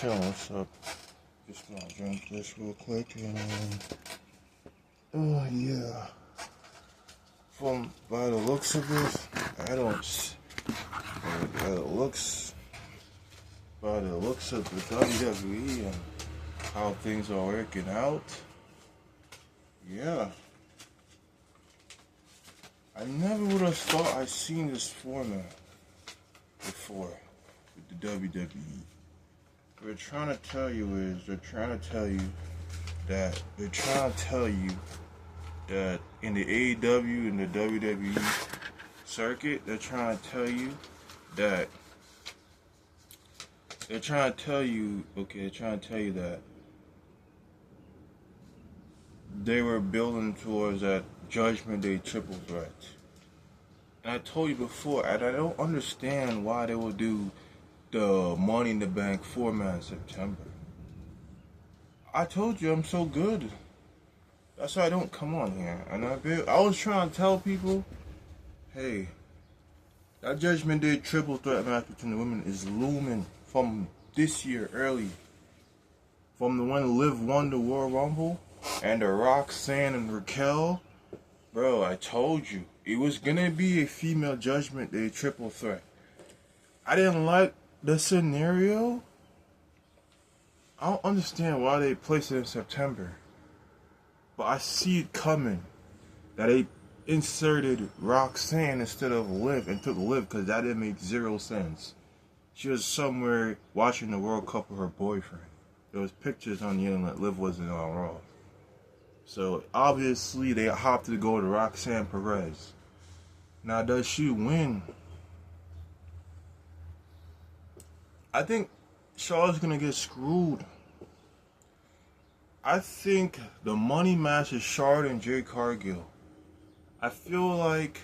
chilling. What's up? Just gonna drink this real quick and oh yeah. From by the looks of this, I don't. By the looks of the WWE and how things are working out, yeah. I never would have thought I'd seen this format before with the WWE. What they're trying to tell you that in the AEW and the WWE circuit, they're trying to tell you that they were building towards that Judgment Day triple threat. And I told you before, and I don't understand why they will do the Money in the Bank format in September. I told you I'm so good. That's why I don't come on here. And I was trying to tell people, hey, that Judgment Day triple threat match between the women is looming from this year early. From the one Liv won the Royal Rumble and the Roxanne and Raquel. Bro, I told you. It was gonna be a female Judgment Day triple threat. I didn't like the scenario. I don't understand why they placed it in September. But I see it coming. That they inserted Roxanne instead of Liv and took Liv because that didn't make zero sense. She was somewhere watching the World Cup with her boyfriend. There was pictures on the internet. Liv wasn't on Raw. So obviously they hopped to go to Roxanne Perez. Now does she win? I think Charlotte's gonna get screwed. I think the money match is Charlotte and Jade Cargill. I feel like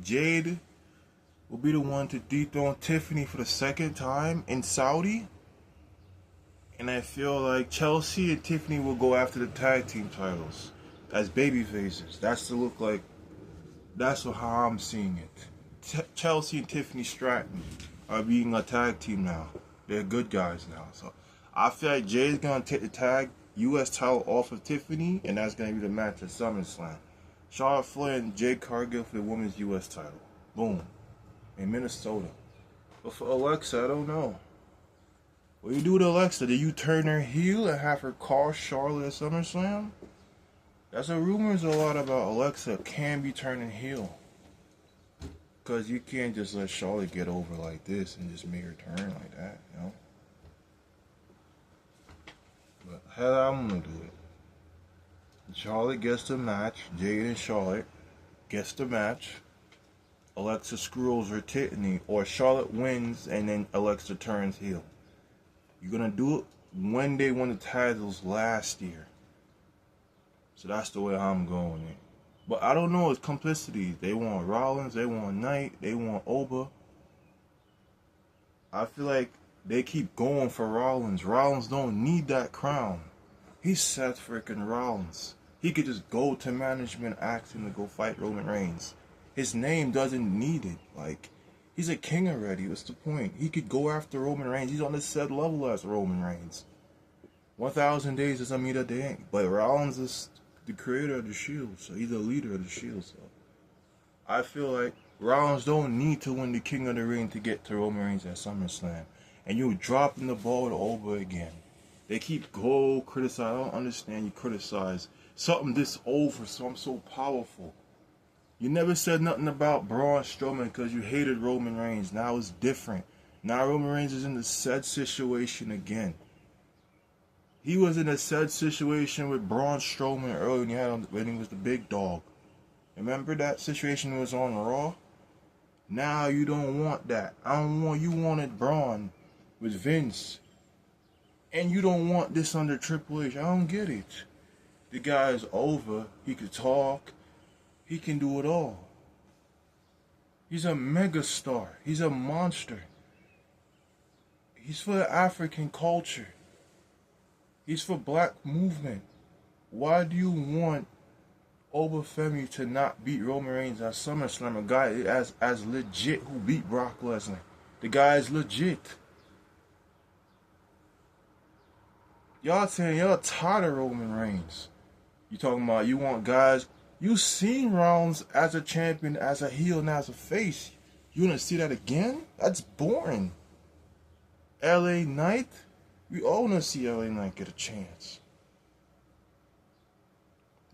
Jade will be the one to dethrone Tiffany for the second time in Saudi. And I feel like Chelsea and Tiffany will go after the tag team titles as baby faces. That's how I'm seeing it. Chelsea and Tiffany Stratton are being a tag team now. They're good guys now. So I feel like Jay's going to take the tag U.S. title off of Tiffany, and that's going to be the match at SummerSlam. Charlotte Flair and Jade Cargill for the women's U.S. title. Boom. In Minnesota. But for Alexa, I don't know. What do you do with Alexa? Do you turn her heel and have her call Charlotte at SummerSlam? That's the rumors a lot about Alexa can be turning heel. Because you can't just let Charlotte get over like this and just make her turn like that, you know? But how I'm going to do it. Charlotte gets the match. Jade and Charlotte gets the match. Alexa screws her Tiffany. Or Charlotte wins and then Alexa turns heel. You're going to do it when they won the titles last year. So that's the way I'm going in. But I don't know, it's complicity. They want Rollins, they want Knight, they want Oba. I feel like they keep going for Rollins. Rollins don't need that crown. He's Seth freaking Rollins. He could just go to management, ask him to go fight Roman Reigns. His name doesn't need it. Like, he's a king already. What's the point? He could go after Roman Reigns. He's on the said level as Roman Reigns. 1,000 days doesn't mean that they ain't. But Rollins is the creator of the Shield, so he's the leader of the Shield. So I feel like Rollins don't need to win the King of the Ring to get to Roman Reigns at SummerSlam. And you're dropping the ball to Oba again. They keep criticize. I don't understand you criticize something this over, so I'm so powerful. You never said nothing about Braun Strowman because you hated Roman Reigns. Now it's different. Now Roman Reigns is in the said situation again. He was in a sad situation with Braun Strowman earlier when he was the big dog. Remember that situation was on Raw? Now you don't want that. You wanted Braun with Vince. And you don't want this under Triple H. I don't get it. The guy is over. He can talk. He can do it all. He's a megastar. He's a monster. He's for the African culture. He's for black movement. Why do you want Obafemi to not beat Roman Reigns at SummerSlam? A guy as legit who beat Brock Lesnar. The guy is legit. Y'all saying y'all tired of Roman Reigns. You talking about you want guys. You seen Rollins as a champion, as a heel, and as a face. You wanna see that again? That's boring. LA Knight? We all wanna see LA Knight get a chance.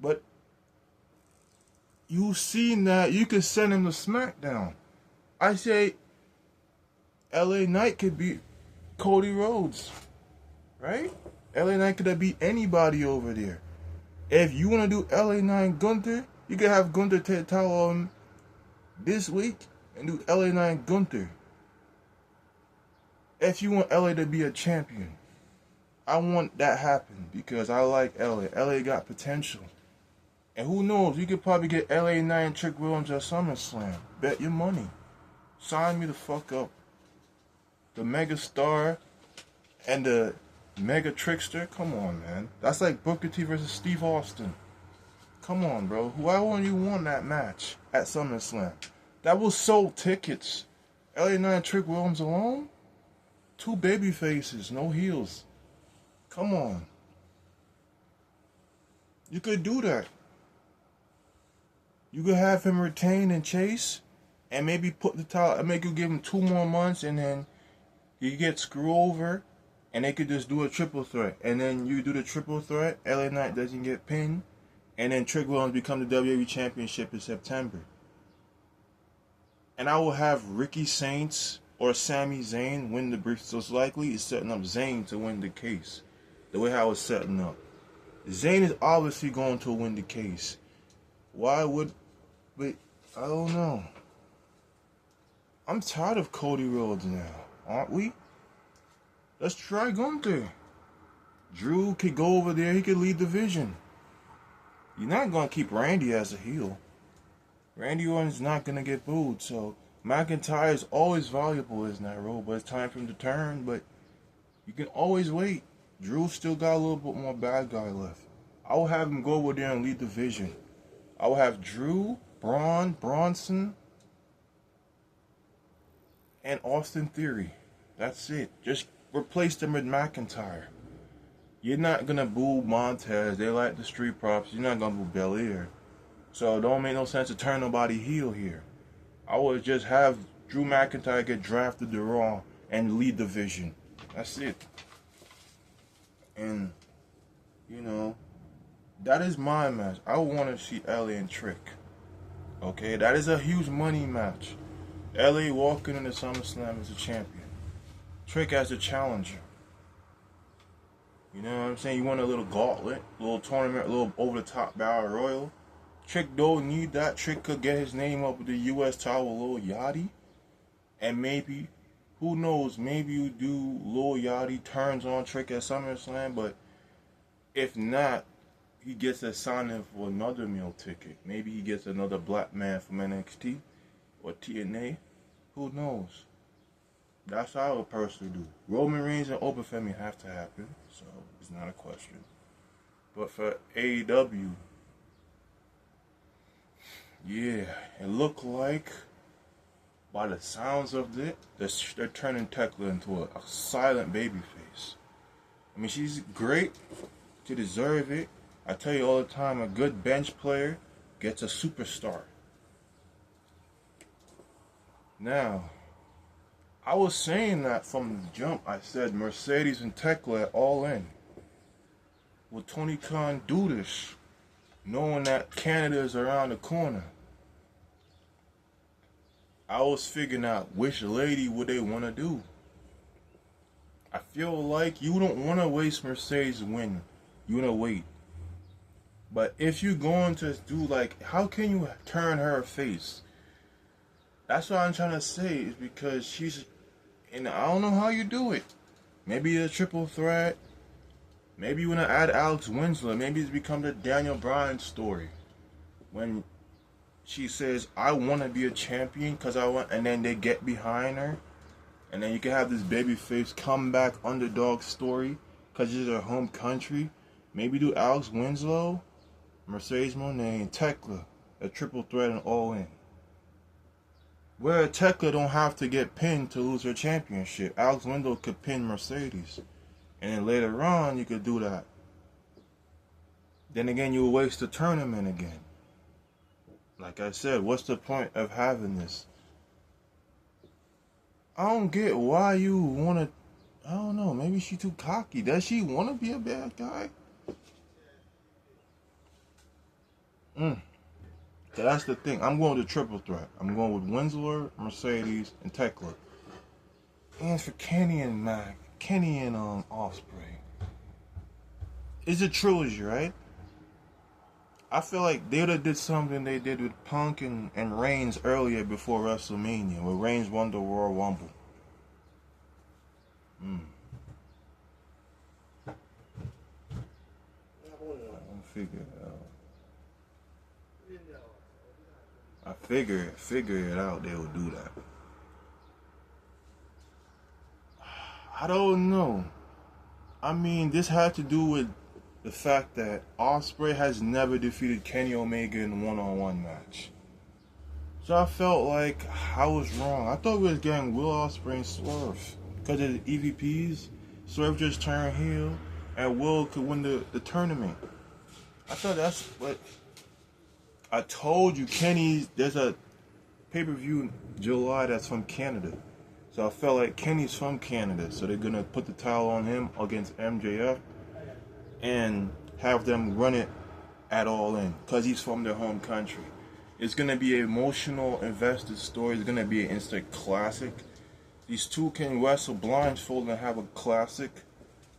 But you seen that you could send him to SmackDown. I say LA Knight could beat Cody Rhodes. Right? LA Knight could have beat anybody over there. If you want to do LA Knight Gunther, you could have Gunther take the title on this week and do LA Knight Gunther. If you want LA to be a champion, I want that happen because I like LA. LA got potential. And who knows, you could probably get LA Knight and Trick Williams at SummerSlam. Bet your money. Sign me the fuck up. The Mega Star and the Mega Trickster? Come on, man. That's like Booker T versus Steve Austin. Come on, bro. Why wouldn't you want that match at SummerSlam? That will sold tickets. LA Knight and Trick Williams alone? 2 baby faces, no heels. Come on. You could do that. You could have him retain and chase, and maybe put the title, and make you give him 2 more months, and then he get screwed over, and they could just do a triple threat. And then you do the triple threat, LA Knight doesn't get pinned, and then Trick Williams become the WWE Championship in September. And I will have Ricky Saints or Sami Zayn win the brief. So it's likely it's setting up Zayn to win the case. The way how it's setting up. Zayn is obviously going to win the case. Why would... But I don't know. I'm tired of Cody Rhodes now, aren't we? Let's try Gunther. Drew could go over there. He could lead the division. You're not going to keep Randy as a heel. Randy Orton's not going to get booed. So McIntyre is always valuable in that role. But it's time for him to turn. But you can always wait. Drew still got a little bit more bad guy left. I will have him go over there and lead the division. I will have Drew, Braun, Bronson, and Austin Theory. That's it. Just replace them with McIntyre. You're not going to boo Montez. They like the street props. You're not going to boo Belair. So it don't make no sense to turn nobody heel here. I would just have Drew McIntyre get drafted to Raw and lead the division. That's it. And, you know, that is my match. I want to see LA and Trick. Okay, that is a huge money match. LA walking into SummerSlam as a champion. Trick as a challenger. You know what I'm saying? You want a little gauntlet, a little tournament, a little over-the-top battle royal. Trick don't need that. Trick could get his name up with the U.S. title with Lil Yachty. And maybe, who knows, maybe you do Lil Yachty turns on Trick at SummerSlam, but if not, he gets a signing for another meal ticket. Maybe he gets another black man from NXT or TNA. Who knows? That's how I would personally do. Roman Reigns and Open Family have to happen, so it's not a question. But for AEW, yeah, it looked like, by the sounds of it, they're turning Tekla into a silent babyface. I mean, she's great. She deserves it. I tell you all the time, a good bench player gets a superstar. Now, I was saying that from the jump. I said Mercedes and Tekla all in. Will Tony Khan do this, knowing that Canada is around the corner? I was figuring out which lady would they want to do. I feel like you don't want to waste Mercedes' win. You want to wait. But if you're going to do, like, how can you turn her face? That's what I'm trying to say, is because she's, and I don't know how you do it. Maybe a triple threat. Maybe you want to add Alex Winslow. Maybe it's become the Daniel Bryan story. When she says, I want to be a champion because I want, and then they get behind her. And then you can have this babyface comeback underdog story because it's her home country. Maybe do Alex Winslow, Mercedes Moné, and Tekla, a triple threat and all in. Where Tekla don't have to get pinned to lose her championship. Alex Winslow could pin Mercedes. And then later on, you could do that. Then again, you'll waste the tournament again. Like I said, what's the point of having this? I don't get why you want to. I don't know. Maybe she too cocky. Does she want to be a bad guy? So that's the thing. I'm going with the triple threat. I'm going with Winslow, Mercedes, and Tekla. And for Kenny and Mac, Kenny and Ospreay. It's a trilogy, right? I feel like they would have did something they did with Punk and Reigns earlier before WrestleMania, where Reigns won the Royal Rumble. I'm figuring it out. I figure it out. They would do that. I don't know. I mean, this had to do with the fact that Ospreay has never defeated Kenny Omega in a one-on-one match. So I felt like I was wrong. I thought we was getting Will Ospreay and Swerve because of the EVPs. Swerve just turned heel, and Will could win the tournament. I thought that's what I told you. There's a pay-per-view in July that's from Canada. So I felt like Kenny's from Canada, so they're gonna put the title on him against MJF and have them run it at All In because he's from their home country. It's gonna be an emotional, invested story. It's gonna be an instant classic. These two can wrestle blindfolded and have a classic.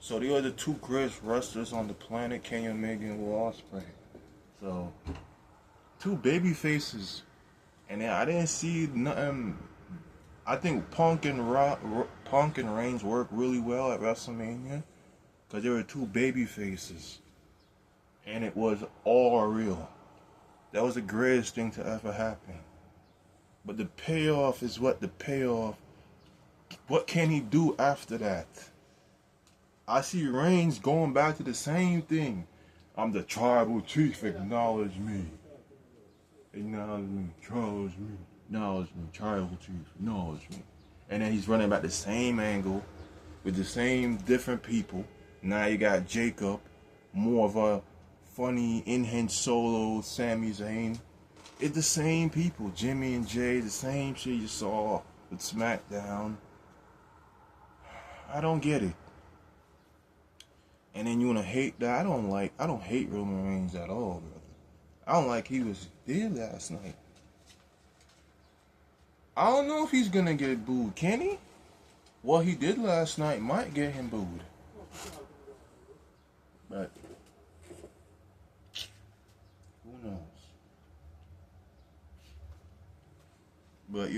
So they are the two greatest wrestlers on the planet, Kenny Omega and Will Ospreay. So two baby faces, and I didn't see nothing. I think Punk and Reigns worked really well at WrestleMania because they were two baby faces, and it was all real. That was the greatest thing to ever happen. But the payoff is what the payoff. What can he do after that? I see Reigns going back to the same thing. I'm the tribal chief. Acknowledge me. Acknowledge me. Acknowledge me. Acknowledge me. Tribal chief. Acknowledge me. And then he's running back the same angle with the same different people. Now you got Jacob, more of a funny in-hand solo, Sami Zayn. It's the same people. Jimmy and Jay, the same shit you saw with SmackDown. I don't get it. And then you wanna hate that? I don't hate Roman Reigns at all, brother. I don't like he was there last night. I don't know if he's gonna get booed. Can he? What he did last night might get him booed. But who knows? But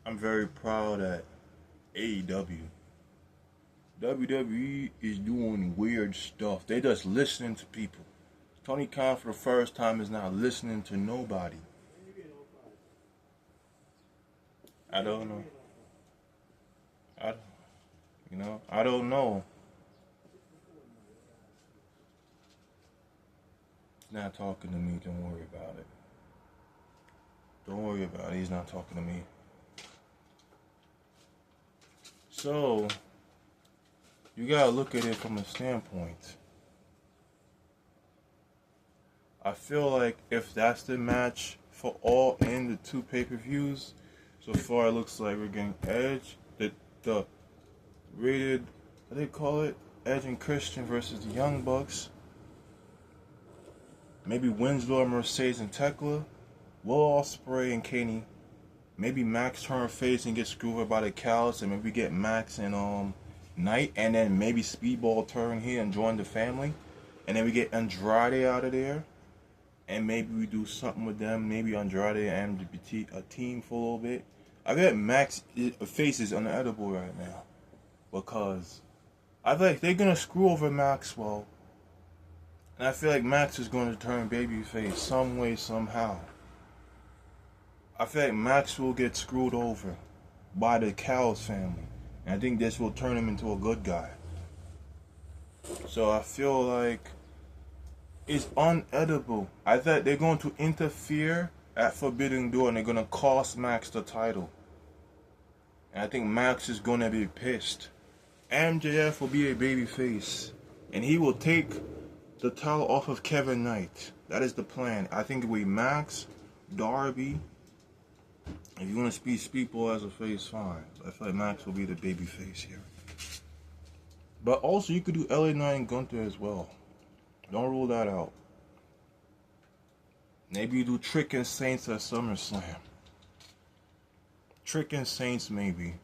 I'm very proud that AEW. WWE is doing weird stuff. They just listening to people. Tony Khan for the first time is not listening to nobody. I don't know. I don't know. He's not talking to me. Don't worry about it. Don't worry about it. He's not talking to me. So, you gotta look at it from a standpoint. I feel like if that's the match for All In, the two pay-per-views, so far it looks like we're getting Edge, the rated, what do they call it? Edge and Christian versus the Young Bucks. Maybe Winslow, Mercedes, and Tekla. Will Ospreay and Kenny. Maybe Max turn face and get screwed over by the cows, and maybe get Max and Knight, and then maybe Speedball turn here and join the family, and then we get Andrade out of there, and maybe we do something with them. Maybe Andrade and MGT a team for a little bit. I bet Max face is unedible right now because I feel like they're gonna screw over Maxwell, and I feel like Max is going to turn babyface some way somehow. I feel like Max will get screwed over by the Cows family. And I think this will turn him into a good guy. So I feel like it's unedible. I thought they're going to interfere at Forbidden Door and they're going to cost Max the title. And I think Max is going to be pissed. MJF will be a babyface, and he will take the title off of Kevin Knight. That is the plan. I think it will be Max, Darby. If you want to speak Paul as a face, fine. I feel like Max will be the babyface here. But also, you could do LA Knight and Gunther as well. Don't rule that out. Maybe you do Trick and Saints at SummerSlam. Trick and Saints, maybe.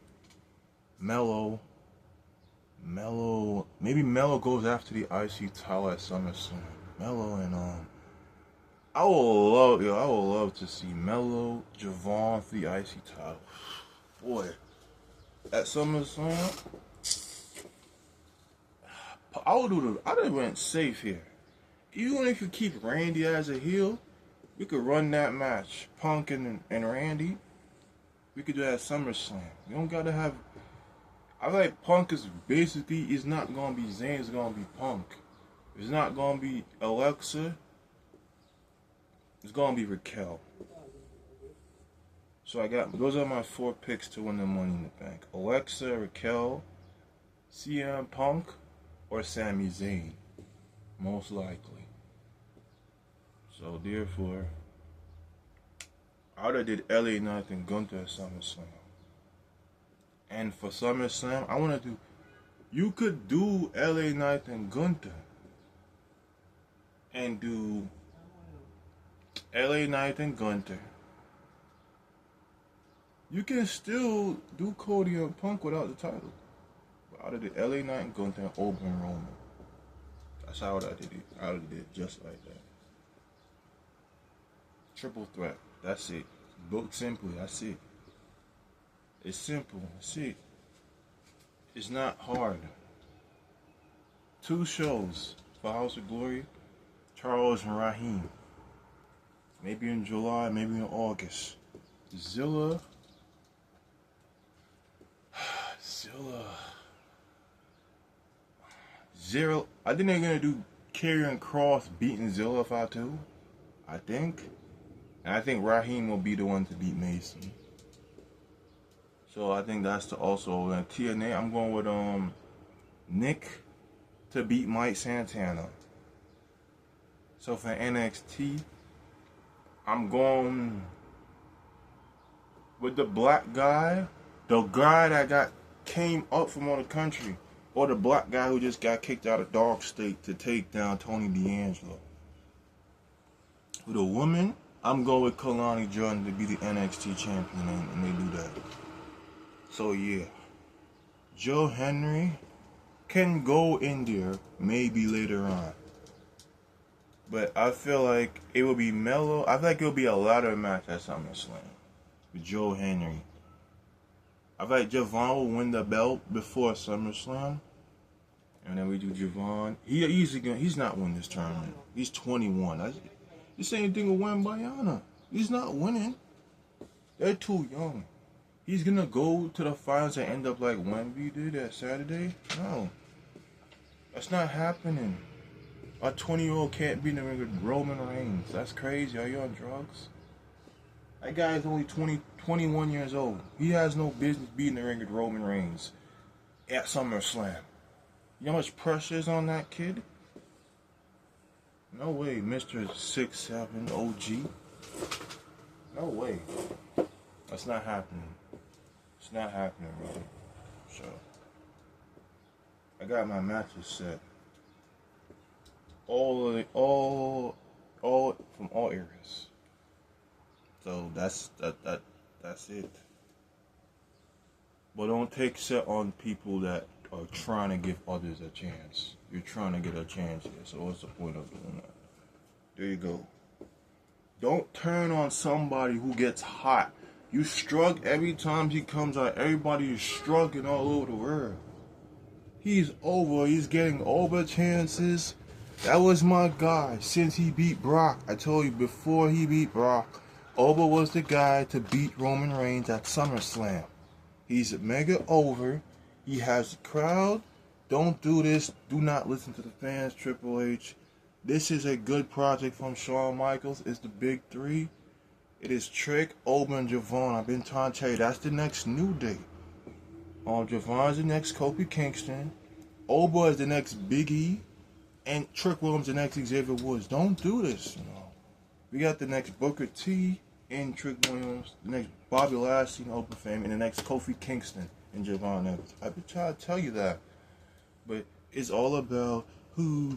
Mello. Maybe Mello goes after the IC title at SummerSlam. Mello and I would love to see Mello, Javon for the IC title. Boy, at SummerSlam, I went safe here. Even if you keep Randy as a heel, we could run that match, Punk and Randy. We could do that at SummerSlam. You don't gotta have. I feel like Punk is basically, it's not gonna be Zayn, it's gonna be Punk. It's not gonna be Alexa. It's gonna be Raquel. So those are my 4 picks to win the Money in the Bank: Alexa, Raquel, CM Punk, or Sami Zayn, most likely. So therefore, I would have did LA Knight and Gunther at SummerSlam. And for SummerSlam, I want to do. You could do LA Knight and Gunther, and do LA Knight and Gunther. You can still do Cody and Punk without the title. But I would have did LA Knight and Gunther and Open Roman. That's how I did it. I would have did it just like that. Triple threat. That's it. Book simply. That's it. It's simple. That's it. It's not hard. 2 shows for House of Glory. Charles and Raheem. Maybe in July, maybe in August. Zilla. Zero. I think they're gonna do Karrion Kross beating Zilla if I too. I think. And I think Raheem will be the one to beat Mason. So I think that's also TNA. I'm going with Nick to beat Mike Santana. So for NXT, I'm going with the black guy, the guy that came up from all the country, or the black guy who just got kicked out of Dog State to take down Tony D'Angelo. With a woman, I'm going with Kalani Jordan to be the NXT champion, and they do that. So yeah, Joe Henry can go in there maybe later on. But I feel like it will be mellow. I feel like it will be a ladder match at SummerSlam with Joe Henry. I feel like Javon will win the belt before SummerSlam. And then we do Javon. He's not winning this tournament. He's 21. The same thing with Wembanyama. He's not winning. They're too young. He's going to go to the finals and end up like Wemby did that Saturday? No. That's not happening. A 20-year-old can't be in the ring with Roman Reigns. That's crazy. Are you on drugs? That guy is only 21 years old. He has no business being in the ring with Roman Reigns at SummerSlam. You know how much pressure is on that kid? No way, Mr. 6'7" OG. No way. That's not happening. It's not happening, brother. So, I got my matches set. All from all areas. So that's it. But don't take set on people that are trying to give others a chance. You're trying to get a chance here, so what's the point of doing that? There you go. Don't turn on somebody who gets hot. You shrug every time he comes out. Everybody is shrugging all over the world. He's over. He's getting over chances. That was my guy since he beat Brock. I told you before he beat Brock, Oba was the guy to beat Roman Reigns at SummerSlam. He's mega over. He has a crowd. Don't do this. Do not listen to the fans, Triple H. This is a good project from Shawn Michaels. It's the big 3. It is Trick, Oba, and Javon. I've been trying to tell you, that's the next New Day. Javon's the next Kofi Kingston. Oba is the next Big E. And Trick Williams the next Xavier Woods. Don't do this, you know. We got the next Booker T and Trick Williams, the next Bobby Lashley and Open Fame, and the next Kofi Kingston and Javon Evans. I've been trying to tell you that. But it's all about who's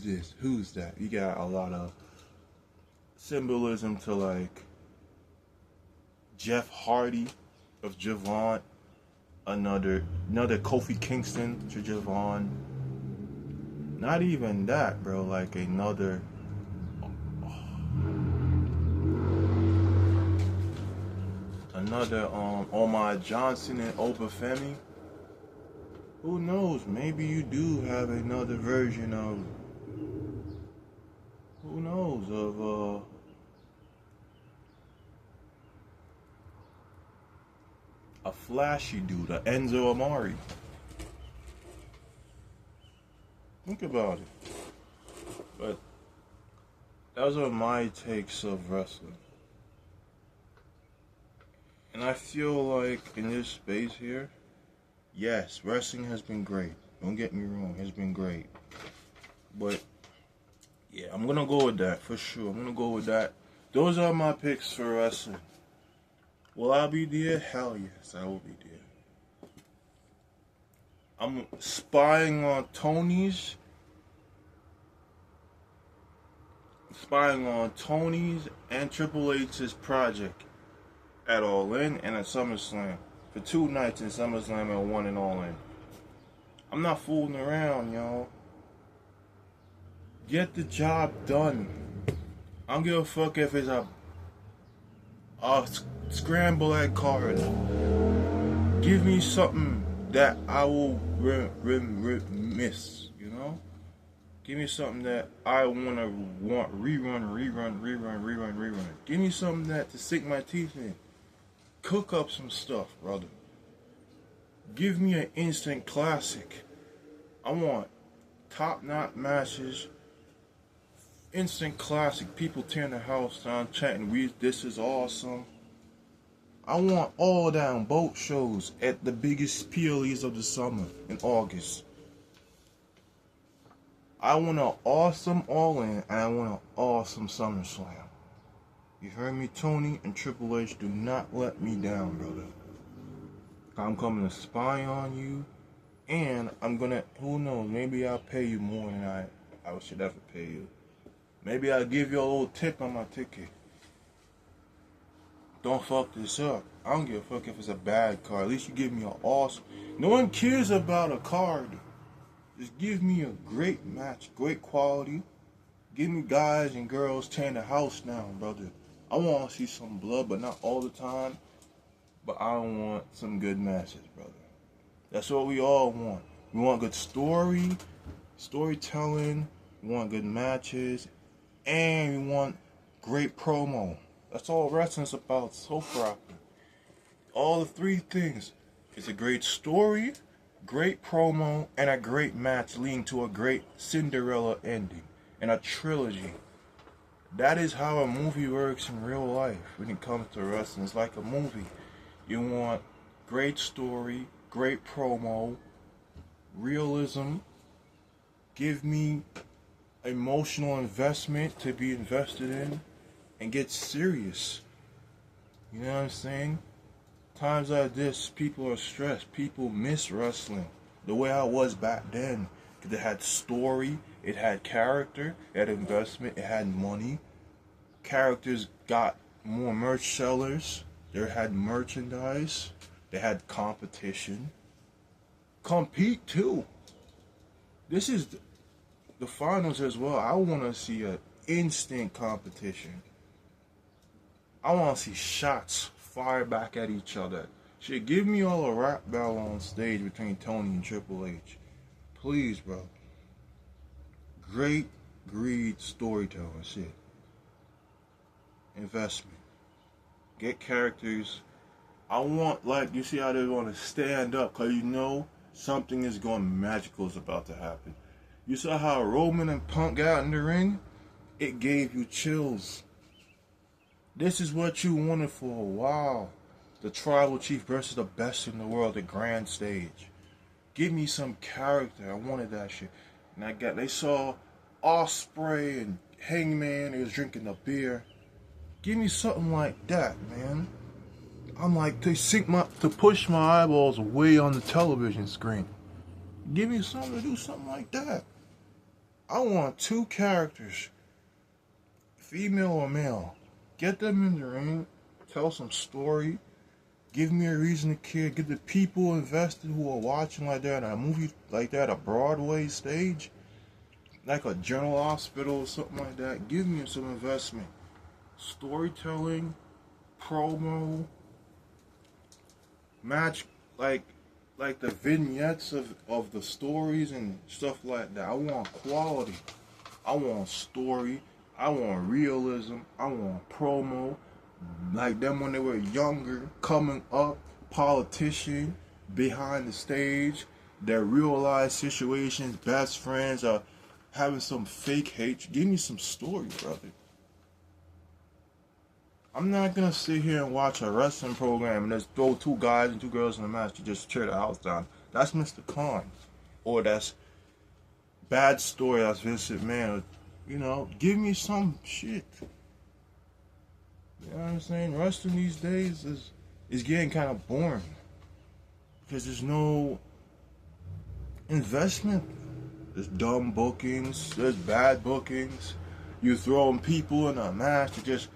this, who's that. You got a lot of symbolism to like Jeff Hardy of Javon, another Kofi Kingston to Javon. Not even that, bro. Like another Omar Johnson and Obafemi. Who knows? Maybe you do have another version of a flashy dude, a Enzo Amari. Think about it. But those are my takes of wrestling. And I feel like in this space here, yes, wrestling has been great. Don't get me wrong, it's been great. But yeah, I'm gonna go with that for sure. I'm gonna go with that. Those are my picks for wrestling. Will I be there? Hell yes, I will be there. I'm spying on Tony's and Triple H's project at All In and at SummerSlam. For 2 nights in SummerSlam and 1 in All In. I'm not fooling around, y'all. Get the job done. I don't give a fuck if it's a scramble egg card. Give me something that I will miss, you know? Give me something that I want rerun. Give me something that to sink my teeth in. Cook up some stuff, brother. Give me an instant classic. I want top-notch matches. Instant classic. People tearing the house down, chanting, this is awesome. I want all down boat shows at the biggest PLEs of the summer in August. I want an awesome All In and I want an awesome SummerSlam. You heard me, Tony and Triple H? Do not let me down, brother. I'm coming to spy on you, and I'm gonna, who knows, maybe I'll pay you more than I should ever pay you. Maybe I'll give you a little tip on my ticket. Don't fuck this up. I don't give a fuck if it's a bad card. At least you give me an awesome. No one cares about a card. Just give me a great match, great quality. Give me guys and girls tearing the house down, brother. I want to see some blood, but not all the time. But I want some good matches, brother. That's what we all want. We want good storytelling. We want good matches. And we want great promo. That's all wrestling's about, soap opera. All the 3 things. It's a great story, great promo, and a great match leading to a great Cinderella ending. And a trilogy. That is how a movie works in real life when it comes to wrestling. It's like a movie. You want great story, great promo, realism. Give me emotional investment to be invested in and get serious. You know what I'm saying? Times like this, people are stressed. People miss wrestling the way I was back then. Because it had story, it had character, it had investment, it had money. Characters got more merch sellers. They had merchandise. They had competition. Compete too. This is the finals as well. I want to see an instant competition. I want to see shots fire back at each other. Shit, give me all a rap battle on stage between Tony and Triple H. Please, bro. Great greed storytelling shit. Investment. Get characters. I want, like, you see how they want to stand up because you know something is going magical is about to happen. You saw how Roman and Punk got in the ring? It gave you chills. This is what you wanted for a while. the tribal chief versus the best in the world, the grand stage. Give me some character. I wanted that shit. And they saw Osprey and Hangman. They was drinking the beer. Give me something like that, man. I'm like to push my eyeballs away on the television screen. Give me something to do something like that. I want two characters, female or male. Get them in the ring, tell some story, give me a reason to care, get the people invested who are watching like that, a movie like that, a Broadway stage, like a General Hospital or something like that. Give me some investment. Storytelling, promo, match, like the vignettes of the stories and stuff like that. I want quality. I want story. I want realism. I want promo. Like them when they were younger, coming up, politician, behind the stage, their real life situations, best friends are having some fake hate. Give me some story, brother. I'm not gonna sit here and watch a wrestling program and just throw two guys and two girls in a match to just tear the house down. That's Mr. Khan. Or that's bad story, that's Vince McMahon. You know, give me some shit. You know what I'm saying? Wrestling these days is getting kind of boring. Because there's no investment. There's dumb bookings, there's bad bookings. You throwing people in a match to just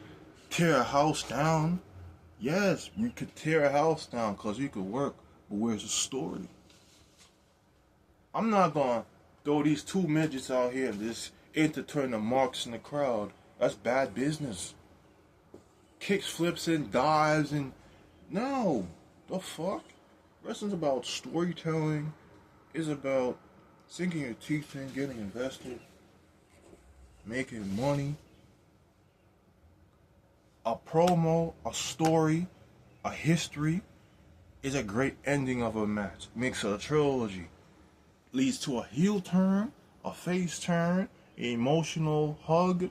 tear a house down. Yes, we could tear a house down because you could work, but where's the story? I'm not gonna throw these two midgets out here and just entertain the marks in the crowd. That's bad business. Kicks, flips, and dives, and no, the fuck. Wrestling's about storytelling. It's about sinking your teeth in, getting invested, making money. A promo, a story, a history is a great ending of a match. Makes it a trilogy. Leads to a heel turn, a face turn, an emotional hug,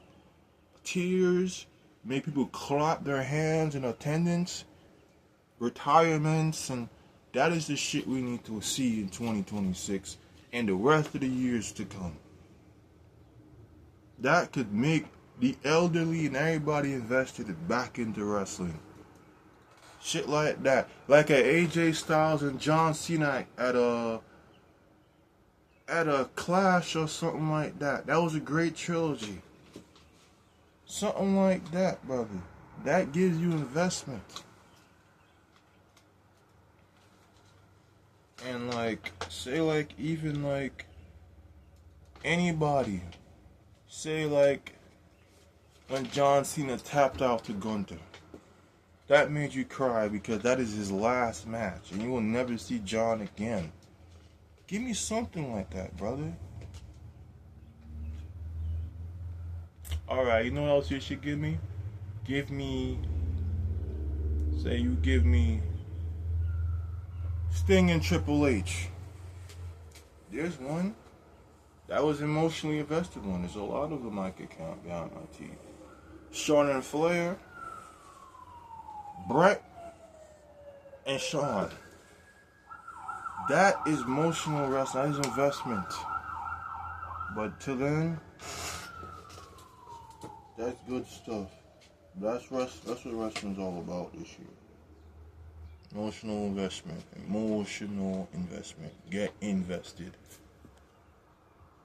tears, make people clap their hands in attendance, retirements, and that is the shit we need to see in 2026 and the rest of the years to come. That could make the elderly and everybody invested back into wrestling. Shit like that. Like a AJ Styles and John Cena at a Clash or something like that. That was a great trilogy. Something like that, brother. That gives you investment. And like, say like, even like, anybody. Say like, when John Cena tapped out to Gunther. That made you cry because that is his last match and you will never see John again. Give me something like that, brother. Alright, you know what else you should give me? Say you give me Sting and Triple H. There's one. That was emotionally invested one. There's a lot of them I could count behind my teeth. Shawn and Flair, Brett, and Shawn. That is emotional wrestling. That is investment. But till then, that's good stuff. That's what wrestling's all about this year. Emotional investment. Emotional investment. Get invested.